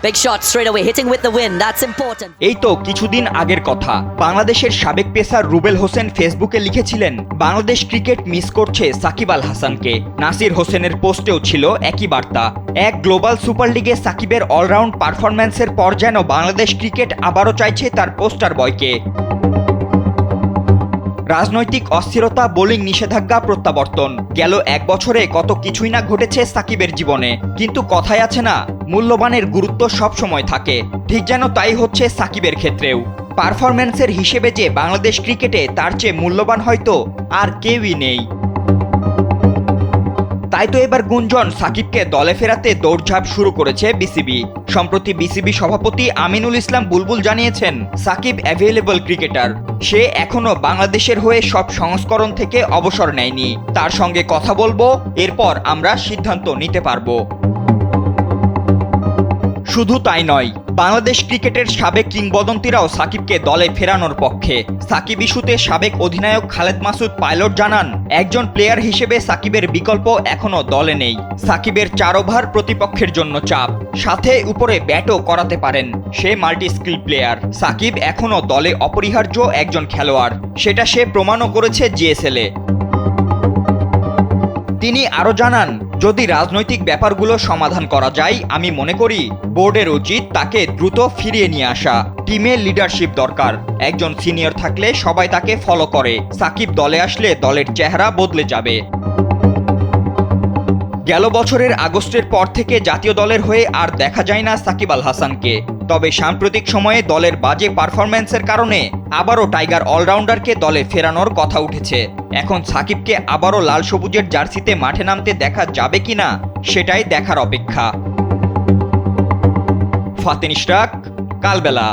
Big shot straight away, hitting with the wind. That's important. এই তো কিছুদিন আগের কথা, বাংলাদেশের সাবেক পেসার রুবেল হোসেন ফেসবুকে লিখেছিলেন বাংলাদেশ ক্রিকেট মিস করছে সাকিব আল হাসানকে। নাসির হোসেনের পোস্টেও ছিল একই বার্তা। এক গ্লোবাল সুপার লিগে সাকিবের অলরাউন্ড পারফরম্যান্সের পর যেন বাংলাদেশ ক্রিকেট আবারও চাইছে তার পোস্টার বয়কে। রাজনৈতিক অস্থিরতা, বোলিং নিষেধাজ্ঞা, প্রত্যাবর্তন, গেল এক বছরে কত কিছুই না ঘটেছে সাকিবের জীবনে। কিন্তু কথায় আছে না, মূল্যবানের গুরুত্ব সব সময় থাকে, ঠিক যেন তাই হচ্ছে সাকিবের ক্ষেত্রেও। পারফরম্যান্সের হিসেবে যে বাংলাদেশ ক্রিকেটে তার চেয়ে মূল্যবান হয়তো আর কেউই নেই। তাই তো এবার গুঞ্জন সাকিবকে দলে ফেরাতে দৌড়ঝাঁপ শুরু করেছে বিসিবি। সম্প্রতি বিসিবি সভাপতি আমিনুল ইসলাম বুলবুল জানিয়েছেন সাকিব অ্যাভেলেবল ক্রিকেটার, সে এখনো বাংলাদেশের হয়ে সব সংস্করণ থেকে অবসর নেয়নি। তার সঙ্গে কথা বলবো, এরপর আমরা সিদ্ধান্ত নিতে পারবো। শুধু তাই নয়, বাংলাদেশ ক্রিকেটের সাবেক কিংবদন্তিরাও সাকিবকে দলে ফেরানোর পক্ষে। সাকিব ইস্যুতে সাবেক অধিনায়ক খালেদ মাসুদ পাইলট জানান, একজন প্লেয়ার হিসেবে সাকিবের বিকল্প এখনো দলে নেই। সাকিবের 4 ওভার প্রতিপক্ষের জন্য চাপ, সাথে উপরে ব্যাটও করাতে পারেন, সে মাল্টি স্কিল প্লেয়ার। সাকিব এখনো দলে অপরিহার্য একজন খেলোয়াড়, সেটা সে প্রমাণও করেছে জিএসএল এ। তিনি আরও জানান, যদি রাজনৈতিক ব্যাপারগুলো সমাধান করা যায়, আমি মনে করি বোর্ডের উচিত তাকে দ্রুত ফিরিয়ে নিয়ে আসা। টিমে লিডারশিপ দরকার, একজন সিনিয়র থাকলে সবাই তাকে ফলো করে। সাকিব দলে আসলে দলের চেহারা বদলে যাবে। গেল বছরের আগস্টের পর থেকে জাতীয় দলের হয়ে আর দেখা যায় না সাকিব আল হাসানকে। তবে সাম্প্রতিক সময়ে দলের বাজে পারফরম্যান্সের কারণে আবারও টাইগার অলরাউন্ডারকে দলে ফেরানোর কথা উঠেছে। এখন সাকিবকে আবারও লাল সবুজের জার্সিতে মাঠে নামতে দেখা যাবে কিনা, সেটাই দেখার অপেক্ষা। ফাতিন ইশরাক, কালবেলা।